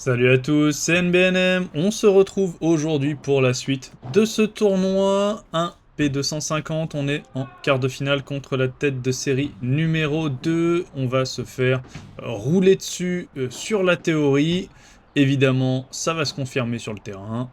Salut à tous, c'est NBNM. On se retrouve aujourd'hui pour la suite de ce tournoi. Un P250, on est en quart de finale contre la tête de série numéro 2. On va se faire rouler dessus sur la théorie. Évidemment, ça va se confirmer sur le terrain.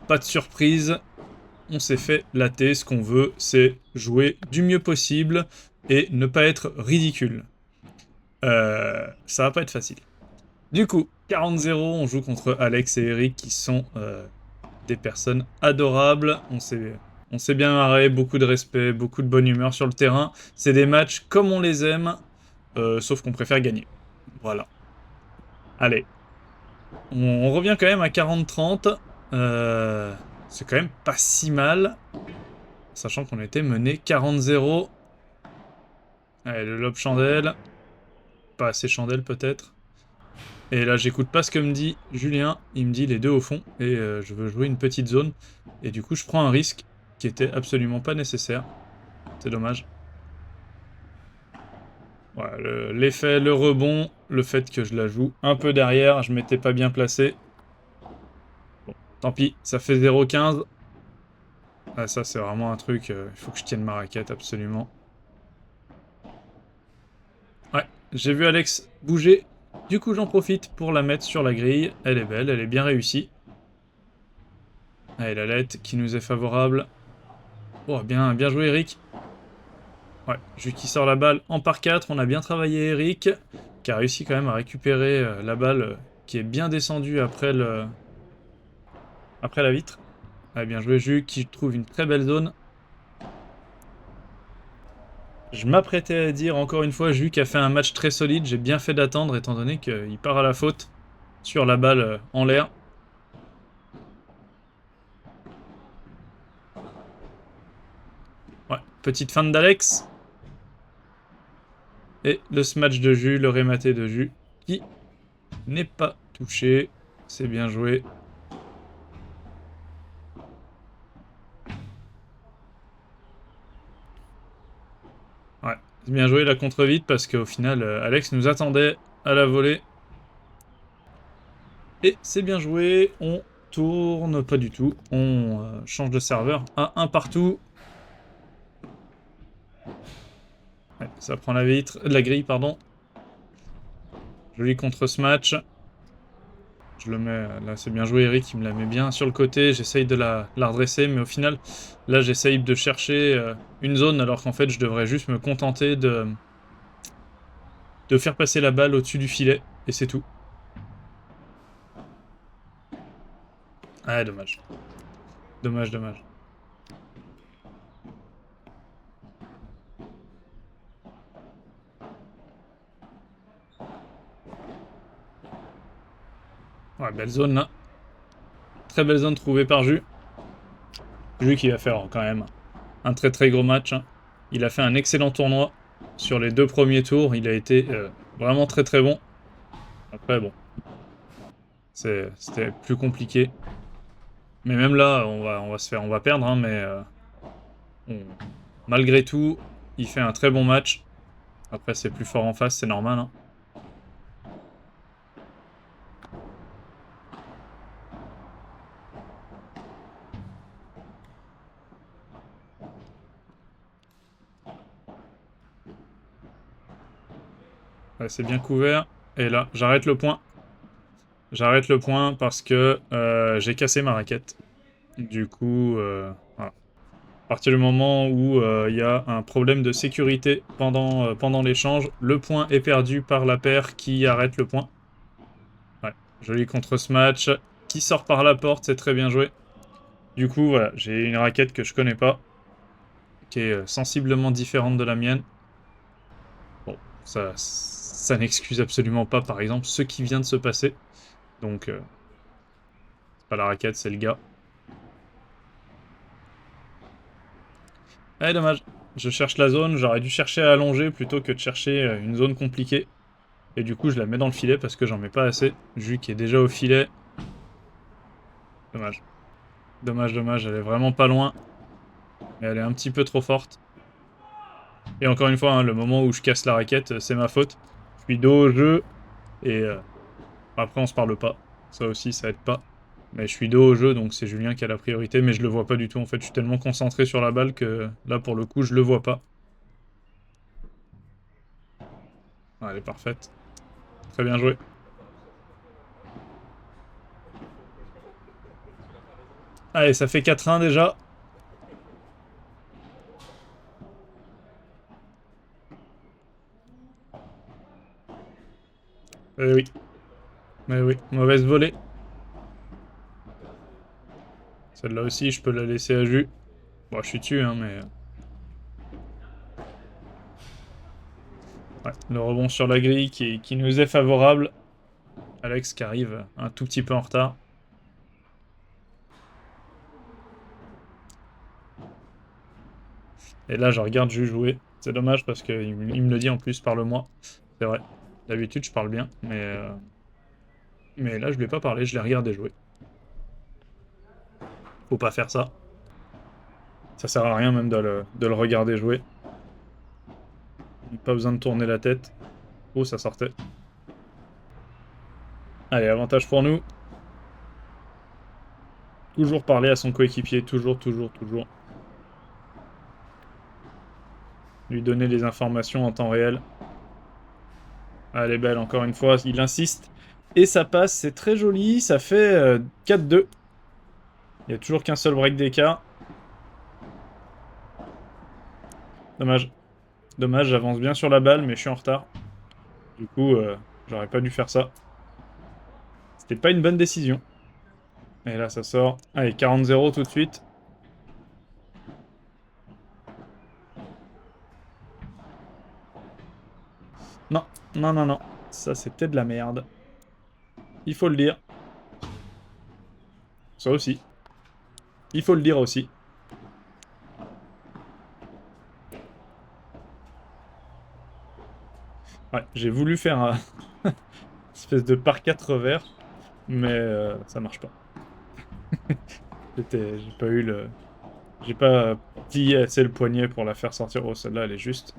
Pas de surprise, on s'est fait latter. Ce qu'on veut, c'est jouer du mieux possible et ne pas être ridicule. Ça va pas être facile. Du coup, 40-0, on joue contre Alex et Eric qui sont des personnes adorables. On s'est bien marré, beaucoup de respect, beaucoup de bonne humeur sur le terrain. C'est des matchs comme on les aime, sauf qu'on préfère gagner. Voilà. Allez. On revient quand même à 40-30. C'est quand même pas si mal, sachant qu'on était mené 40-0. Allez, le lob chandelle. Pas assez chandelle peut-être. Et là, j'écoute pas ce que me dit Julien. Il me dit les deux au fond. Et je veux jouer une petite zone. Et du coup, je prends un risque qui était absolument pas nécessaire. C'est dommage. Voilà, l'effet, le rebond, le fait que je la joue un peu derrière, je m'étais pas bien placé. Bon, tant pis, ça fait 0,15. Ah, ça, c'est vraiment un truc. Il faut que je tienne ma raquette, absolument. Ouais, j'ai vu Alex bouger. Du coup, j'en profite pour la mettre sur la grille. Elle est belle, elle est bien réussie. Allez, la lettre qui nous est favorable. Oh, bien, bien joué, Eric. Ouais, Jus qui sort la balle en par 4. On a bien travaillé, Eric, qui a réussi quand même à récupérer la balle qui est bien descendue après la vitre. Ah, bien joué, Jus, qui trouve une très belle zone. Je m'apprêtais à dire encore une fois, Jus qui a fait un match très solide. J'ai bien fait d'attendre étant donné qu'il part à la faute sur la balle en l'air. Ouais, petite fin d'Alex. Et le smash de Jus, le rématé de Jus, qui n'est pas touché. C'est bien joué. Ouais, c'est bien joué la contre-vite parce qu'au final, Alex nous attendait à la volée. Et c'est bien joué, on tourne, pas du tout, on change de serveur à un partout. Ouais, ça prend la vitre, la grille, pardon. Joli contre ce match. Je le mets, là c'est bien joué Eric, il me la met bien sur le côté, j'essaye de la redresser, mais au final, là j'essaye de chercher une zone alors qu'en fait je devrais juste me contenter de faire passer la balle au-dessus du filet, et c'est tout. Ah, dommage. Dommage, dommage. Ouais, belle zone là. Très belle zone trouvée par Jus. Jus qui va faire quand même un très très gros match, hein. Il a fait un excellent tournoi sur les 2 premiers tours. Il a été vraiment très très bon. Après, bon, c'était plus compliqué. Mais même là, on va perdre, hein, mais on- malgré tout, il fait un très bon match. Après, c'est plus fort en face, c'est normal, hein. Ouais, c'est bien couvert. Et là, j'arrête le point. J'arrête le point parce que j'ai cassé ma raquette. Du coup, voilà. À partir du moment où il y a un problème de sécurité pendant l'échange, le point est perdu par la paire qui arrête le point. Ouais, joli contre ce match. Qui sort par la porte, c'est très bien joué. Du coup, voilà, j'ai une raquette que je connais pas, qui est sensiblement différente de la mienne. Bon, ça n'excuse absolument pas, par exemple, ce qui vient de se passer. Donc, c'est pas la raquette, c'est le gars. Eh, dommage. Je cherche la zone, j'aurais dû chercher à allonger plutôt que de chercher une zone compliquée. Et du coup, je la mets dans le filet parce que j'en mets pas assez. Jus qui est déjà au filet. Dommage. Dommage, dommage, elle est vraiment pas loin. Mais elle est un petit peu trop forte. Et encore une fois, hein, le moment où je casse la raquette, c'est ma faute. Je suis dos au jeu. Et Après, on se parle pas. Ça aussi, ça aide pas. Mais je suis dos au jeu, donc c'est Julien qui a la priorité, mais je le vois pas du tout. En fait, je suis tellement concentré sur la balle que là, pour le coup, je le vois pas. Ah, elle est parfaite. Très bien joué. Allez, ça fait 4-1 déjà. Eh oui. Mais oui, mauvaise volée. Celle-là aussi, je peux la laisser à Jus. Bon, je suis dessus, hein, mais... Ouais, le rebond sur la grille qui nous est favorable. Alex qui arrive un tout petit peu en retard. Et là, je regarde Jus jouer. C'est dommage parce qu'il me le dit en plus, parle-moi. C'est vrai. D'habitude, je parle bien, mais là, je lui ai pas parlé, je l'ai regardé jouer. Faut pas faire ça. Ça sert à rien même de le regarder jouer. Pas besoin de tourner la tête. Oh, ça sortait. Allez, avantage pour nous. Toujours parler à son coéquipier, toujours, toujours, toujours. Lui donner les informations en temps réel. Ah, elle est belle, encore une fois, il insiste. Et ça passe, c'est très joli, ça fait 4-2. Il n'y a toujours qu'un seul break d'écart. Dommage. Dommage, j'avance bien sur la balle, mais je suis en retard. Du coup, j'aurais pas dû faire ça. C'était pas une bonne décision. Et là, ça sort. Allez, 40-0 tout de suite. Non, non, non, non. Ça, c'était de la merde. Il faut le dire. Ça aussi. Il faut le dire aussi. Ouais, j'ai voulu faire un espèce de par 4 revers, mais ça marche pas. J'ai pas eu le... J'ai pas plié assez le poignet pour la faire sortir. Oh, celle-là, elle est juste.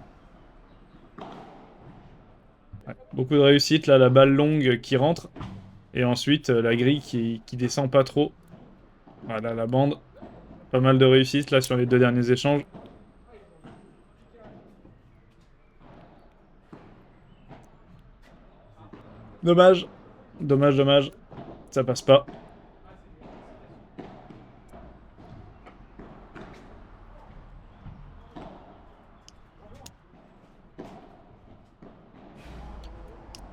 Ouais, beaucoup de réussite. Là, la balle longue qui rentre. Et ensuite, la grille qui descend pas trop. Voilà, la bande. Pas mal de réussite, là, sur les deux derniers échanges. Dommage. Dommage, dommage. Ça passe pas.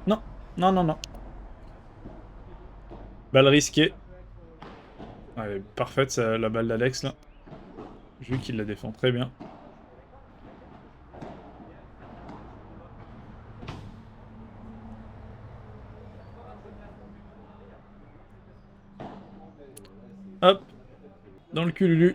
Non. Non, non, non. Balle risquée. Ouais, parfaite, la balle d'Alex, là. Vu qu'il la défend très bien. Hop. Dans le cululu.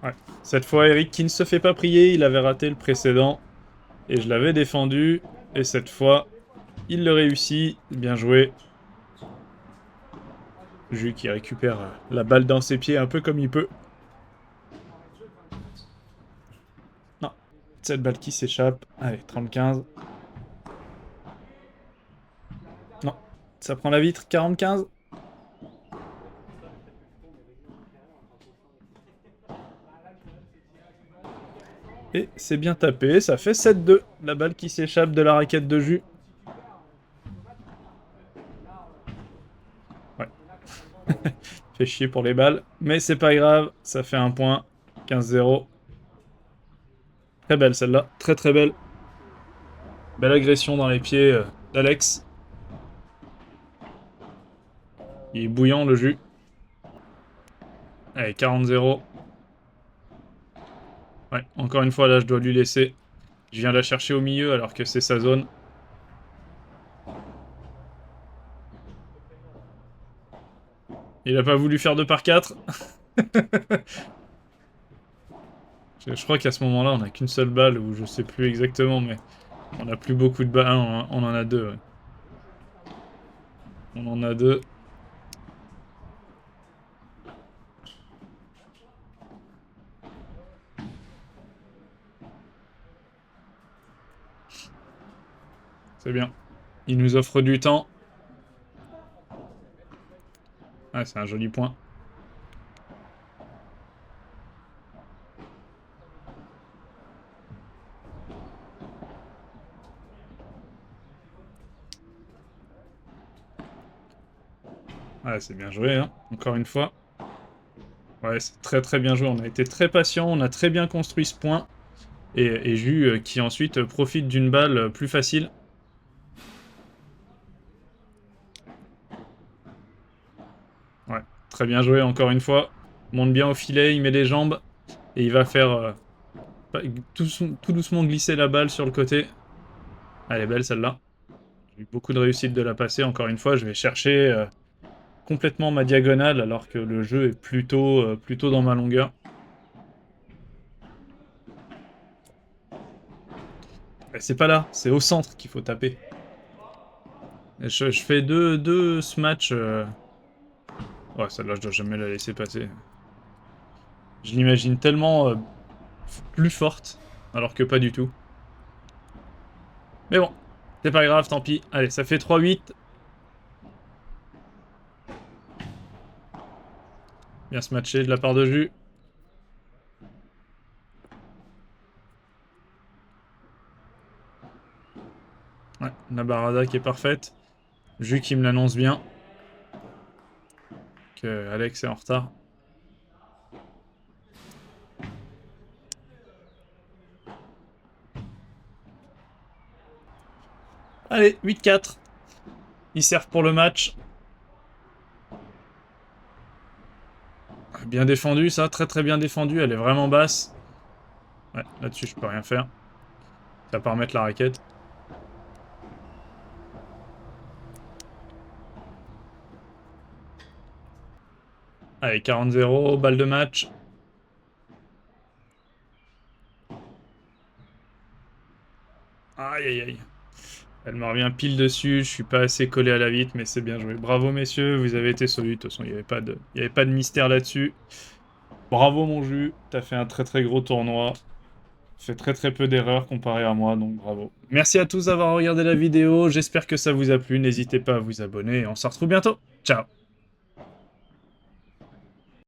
Ouais. Cette fois, Eric qui ne se fait pas prier, il avait raté le précédent. Et je l'avais défendu. Et cette fois, il le réussit. Bien joué. Jus qui récupère la balle dans ses pieds un peu comme il peut. Non. Cette balle qui s'échappe. Allez, 30-15. Non. Ça prend la vitre. 40-15. Et c'est bien tapé. Ça fait 7-2. La balle qui s'échappe de la raquette de Jus. Ouais. Fait chier pour les balles. Mais c'est pas grave. Ça fait un point. 15-0. Très belle celle-là. Très très belle. Belle agression dans les pieds d'Alex. Il est bouillant le jus. Allez, 40-0. Ouais, encore une fois là je dois lui laisser. Je viens la chercher au milieu alors que c'est sa zone. Il a pas voulu faire 2 par 4. Je crois qu'à ce moment-là on a qu'une seule balle ou je sais plus exactement mais on a plus beaucoup de balles. Ah, on en a deux. Ouais. On en a 2. C'est bien. Il nous offre du temps. Ah, c'est un joli point. Ouais, c'est bien joué, hein, encore une fois. Ouais, c'est très très bien joué. On a été très patient, on a très bien construit ce point. Et Jus qui ensuite profite d'une balle plus facile. Ouais, très bien joué encore une fois. Monte bien au filet, il met les jambes. Et il va faire tout doucement glisser la balle sur le côté. Elle est belle celle-là. J'ai eu beaucoup de réussite de la passer. Encore une fois, je vais chercher complètement ma diagonale alors que le jeu est plutôt dans ma longueur. Et c'est pas là, c'est au centre qu'il faut taper. Je fais deux smatchs. Ouais, celle-là, je dois jamais la laisser passer. Je l'imagine tellement plus forte, alors que pas du tout. Mais bon, c'est pas grave, tant pis. Allez, ça fait 3-8. Bien se matcher de la part de Jus. Ouais, la barada qui est parfaite. Jus qui me l'annonce bien. Que Alex est en retard. Allez, 8-4. Ils servent pour le match. Bien défendu, ça. Très très bien défendu. Elle est vraiment basse. Ouais, là-dessus, je peux rien faire. Ça va pas remettre la raquette. Allez, 40-0, balle de match. Aïe, aïe, aïe. Elle me revient pile dessus, je suis pas assez collé à la vitre, mais c'est bien joué. Bravo messieurs, vous avez été solides. De toute façon, il n'y avait pas de mystère là-dessus. Bravo mon Jus, t'as fait un très très gros tournoi. Fait très très peu d'erreurs comparé à moi, donc bravo. Merci à tous d'avoir regardé la vidéo, j'espère que ça vous a plu. N'hésitez pas à vous abonner et on se retrouve bientôt. Ciao.